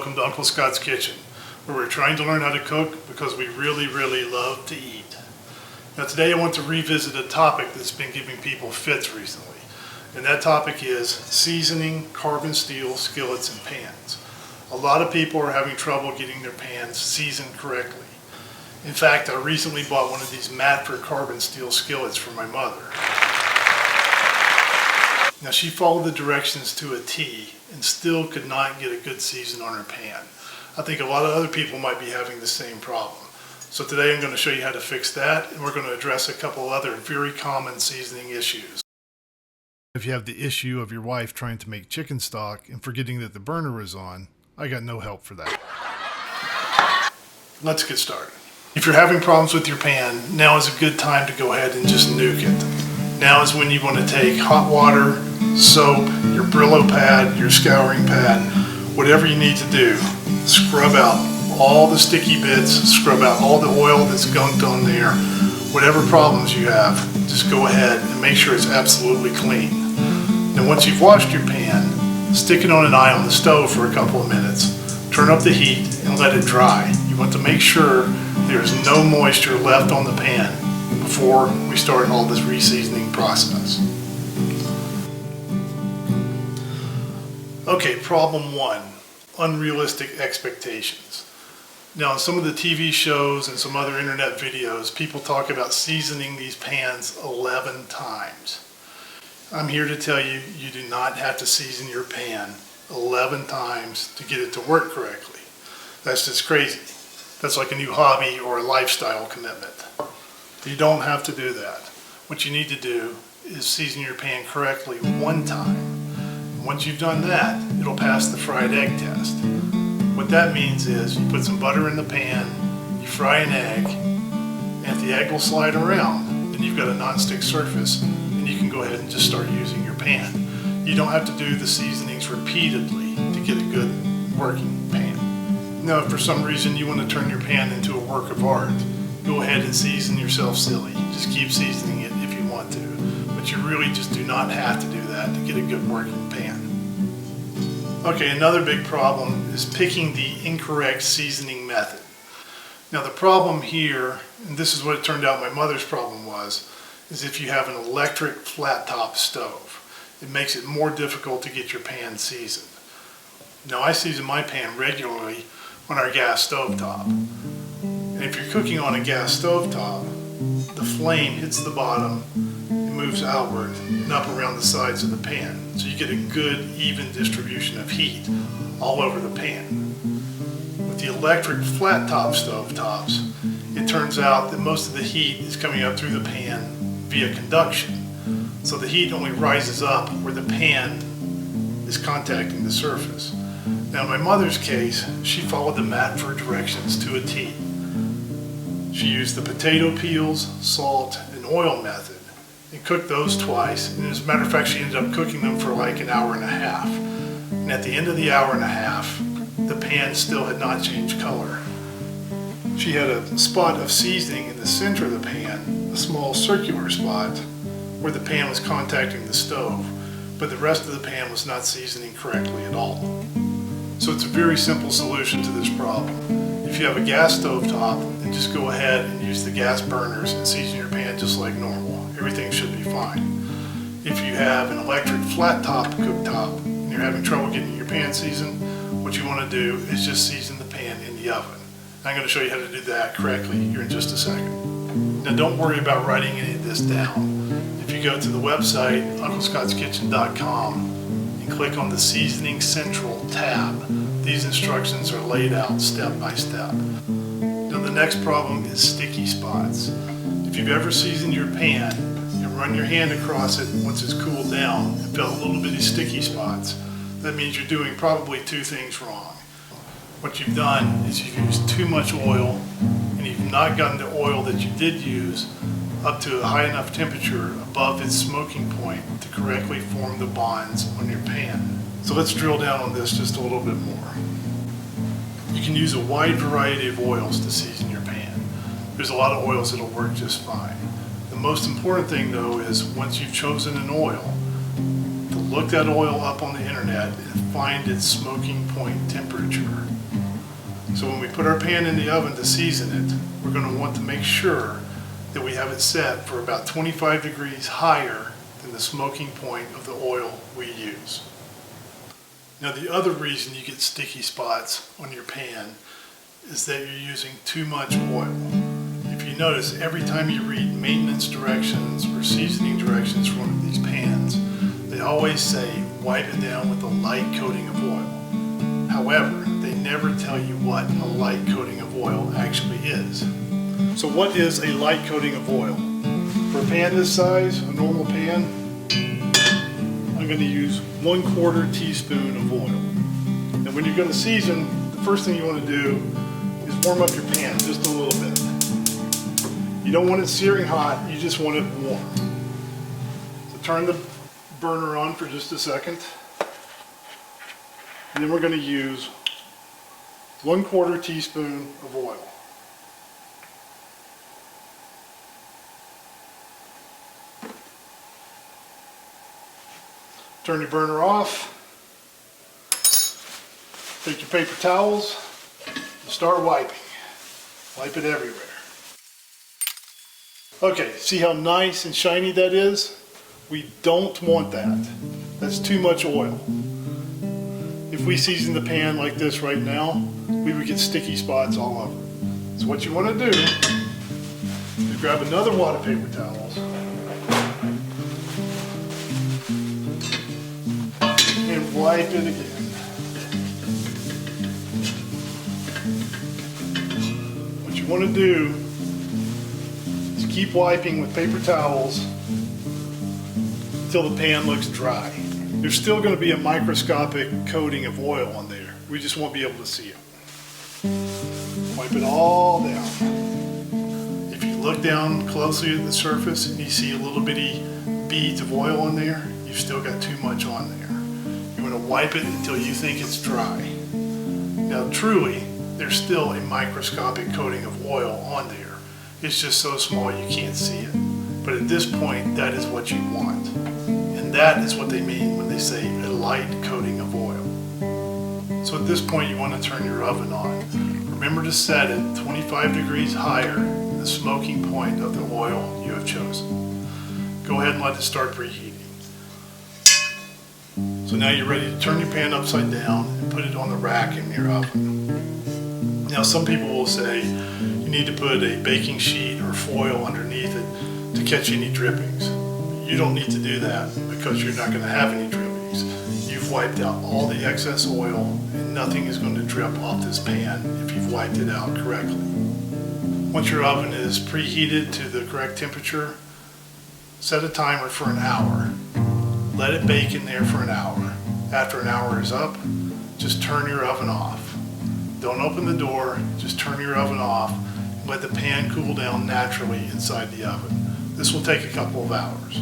welcome to Uncle Scott's Kitchen, where we're trying to learn how to cook because we really love to eat. Now today I want to revisit a topic that's been giving people fits recently, and that topic is seasoning carbon steel skillets and pans. A lot of people are having trouble getting their pans seasoned correctly. In fact, I recently bought one of these Matfer carbon steel skillets for my mother. Now she followed the directions to a T and still could not get a good season on her pan. I think a lot of other people might be having the same problem. So today I'm going to show you how to fix that, and we're going to address a couple other very common seasoning issues. If you have the issue of your wife trying to make chicken stock and forgetting that the burner is on, I got no help for that. Let's get started. If you're having problems with your pan, now is a good time to go ahead and just nuke it. Now is when you want to take hot water, soap, your Brillo pad, your scouring pad, whatever you need to do. Scrub out all the sticky bits, scrub out all the oil that's gunked on there. Whatever problems you have, just go ahead and make sure it's absolutely clean. Now once you've washed your pan, stick it on an eye on the stove for a couple of minutes. Turn up the heat and let it dry. You want to make sure there's no moisture left on the pan before we start all this reseasoning process. Okay, problem one, unrealistic expectations. Now in some of the TV shows and some other internet videos, people talk about seasoning these pans 11 times. I'm here to tell you, you do not have to season your pan 11 times to get it to work correctly. That's just crazy. That's like a new hobby or a lifestyle commitment. You don't have to do that. What you need to do is season your pan correctly one time. Once you've done that, it'll pass the fried egg test. What that means is you put some butter in the pan, you fry an egg, and if the egg will slide around, then you've got a non-stick surface, and you can go ahead and just start using your pan. You don't have to do the seasonings repeatedly to get a good working pan. Now, if for some reason you want to turn your pan into a work of art, go ahead and season yourself silly. Just keep seasoning it if you want to. But you really just do not have to do that to get a good working pan. Okay, another big problem is picking the incorrect seasoning method. Now the problem here, and this is what it turned out my mother's problem was, is if you have an electric flat top stove. It makes it more difficult to get your pan seasoned. Now I season my pan regularly on our gas stove top. And if you're cooking on a gas stove top, the flame hits the bottom and moves outward and up around the sides of the pan. So you get a good even distribution of heat all over the pan. With the electric flat top stove tops, it turns out that most of the heat is coming up through the pan via conduction. So the heat only rises up where the pan is contacting the surface. Now in my mother's case, she followed the Matfer directions to a T. She used the potato peels, salt, and oil method and cooked those twice. And as a matter of fact, she ended up cooking them for like an hour and a half. And at the end of the hour and a half, the pan still had not changed color. She had a spot of seasoning in the center of the pan, a small circular spot where the pan was contacting the stove, but the rest of the pan was not seasoning correctly at all. So it's a very simple solution to this problem. If you have a gas stove top, then just go ahead and use the gas burners and season your pan just like normal. Everything should be fine. If you have an electric flat top cooktop and you're having trouble getting your pan seasoned, what you want to do is just season the pan in the oven. I'm going to show you how to do that correctly here in just a second. Now don't worry about writing any of this down. If you go to the website, unclescottskitchen.com, and click on the Seasoning Central tab, these instructions are laid out step by step. Now the next problem is sticky spots. If you've ever seasoned your pan and run your hand across it once it's cooled down and felt a little bitty sticky spots, that means you're doing probably two things wrong. What you've done is you've used too much oil and you've not gotten the oil that you did use up to a high enough temperature above its smoking point to correctly form the bonds on your pan. So let's drill down on this just a little bit more. You can use a wide variety of oils to season your pan. There's a lot of oils that'll work just fine. The most important thing though is once you've chosen an oil, the look that oil up on the internet and find its smoking point temperature. So when we put our pan in the oven to season it, we're going to want to make sure that we have it set for about 25 degrees higher than the smoking point of the oil we use. Now the other reason you get sticky spots on your pan is that you're using too much oil. If you notice, every time you read maintenance directions or seasoning directions for one of these pans, they always say wipe it down with a light coating of oil. However, they never tell you what a light coating of oil actually is. So what is a light coating of oil? For a pan this size, a normal pan, I'm going to use 1/4 teaspoon of oil. And when you're going to season, the first thing you want to do is warm up your pan just a little bit. You don't want it searing hot, you just want it warm. So turn the burner on for just a second. And then we're going to use 1/4 teaspoon of oil. Turn your burner off. Take your paper towels and start wiping. Wipe it everywhere. Okay, see how nice and shiny that is? We don't want that. That's too much oil. If we season the pan like this right now, we would get sticky spots all over. So what you want to do is grab another wad of paper towels and wipe it again. What you want to do is keep wiping with paper towels until the pan looks dry. There's still going to be a microscopic coating of oil on there. We just won't be able to see it. Wipe it all down. If you look down closely at the surface and you see a little bitty beads of oil on there, you've still got too much on there. You want to wipe it until you think it's dry. Now truly, there's still a microscopic coating of oil on there. It's just so small you can't see it. But at this point, that is what you want. And that is what they mean when they say a light coating of oil. So at this point, you want to turn your oven on. Remember to set it 25 degrees higher than the smoking point of the oil you have chosen. Go ahead and let it start preheating. So now you're ready to turn your pan upside down and put it on the rack in your oven. Now some people will say you need to put a baking sheet or foil underneath it to catch any drippings. You don't need to do that because you're not going to have any drippings. You've wiped out all the excess oil and nothing is going to drip off this pan if you've wiped it out correctly. Once your oven is preheated to the correct temperature, set a timer for an hour. Let it bake in there for an hour. After an hour is up, just turn your oven off. Don't open the door, just turn your oven off and let the pan cool down naturally inside the oven. This will take a couple of hours.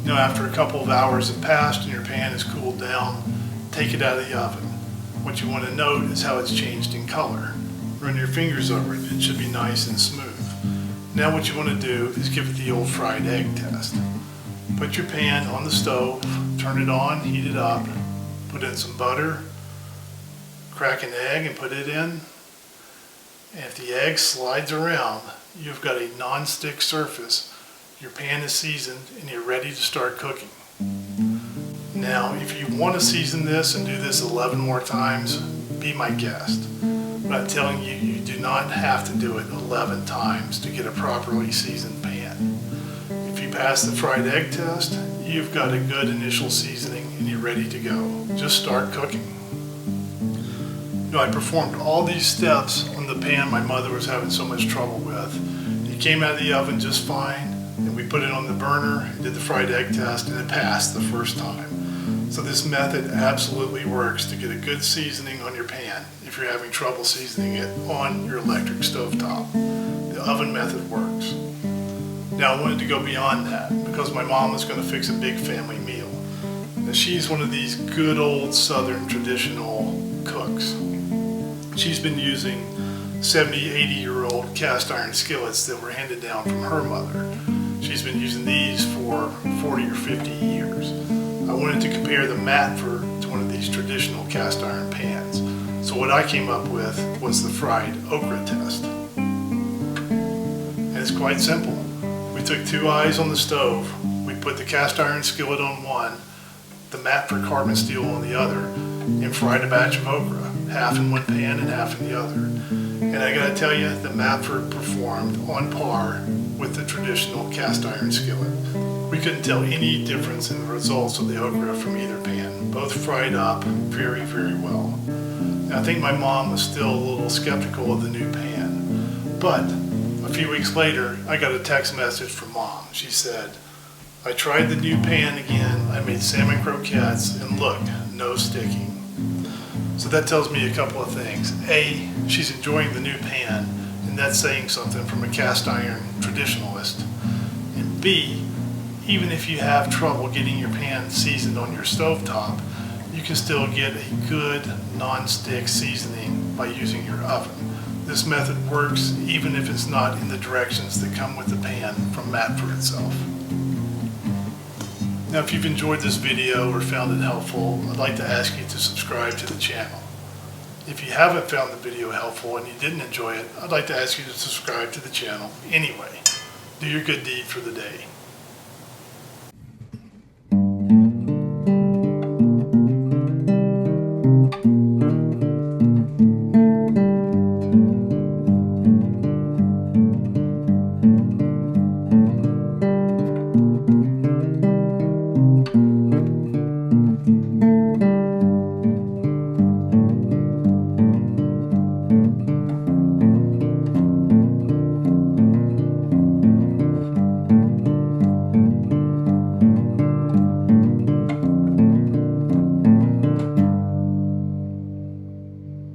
Now after a couple of hours have passed and your pan is cooled down, take it out of the oven. What you want to note is how it's changed in color. Run your fingers over it, it should be nice and smooth. Now what you want to do is give it the old fried egg test. Put your pan on the stove, turn it on, heat it up, put in some butter, crack an egg and put it in. And if the egg slides around, you've got a non-stick surface, your pan is seasoned, and you're ready to start cooking. Now, if you want to season this and do this 11 more times, be my guest. But I'm telling you, you do not have to do it 11 times to get a properly seasoned pan. If you pass the fried egg test, you've got a good initial seasoning and you're ready to go. Just start cooking. I performed all these steps on the pan my mother was having so much trouble with. It came out of the oven just fine, and we put it on the burner, did the fried egg test, and it passed the first time. So this method absolutely works to get a good seasoning on your pan if you're having trouble seasoning it on your electric stovetop. The oven method works. Now I wanted to go beyond that because my mom was going to fix a big family meal. Now she's one of these good old Southern traditional cooks. She's been using 70, 80-year-old cast iron skillets that were handed down from her mother. She's been using these for 40 or 50 years. I wanted to compare the Matfer to one of these traditional cast iron pans. So what I came up with was the fried okra test. And it's quite simple. We took 2 eyes on the stove, we put the cast iron skillet on one, the Matfer carbon steel on the other, and fried a batch of okra, half in one pan and half in the other. And I gotta tell you, the Matfer performed on par with the traditional cast iron skillet. We couldn't tell any difference in the results of the okra from either pan. Both fried up very, very well. Now, I think my mom was still a little skeptical of the new pan, but a few weeks later, I got a text message from Mom. She said, "I tried the new pan again. I made salmon croquettes, and look, no sticking." So that tells me a couple of things. A, she's enjoying the new pan, and that's saying something from a cast iron traditionalist. And B, even if you have trouble getting your pan seasoned on your stovetop, you can still get a good non-stick seasoning by using your oven. This method works even if it's not in the directions that come with the pan from Matfer itself. Now, if you've enjoyed this video or found it helpful, I'd like to ask you to subscribe to the channel. If you haven't found the video helpful and you didn't enjoy it, I'd like to ask you to subscribe to the channel anyway. Do your good deed for the day.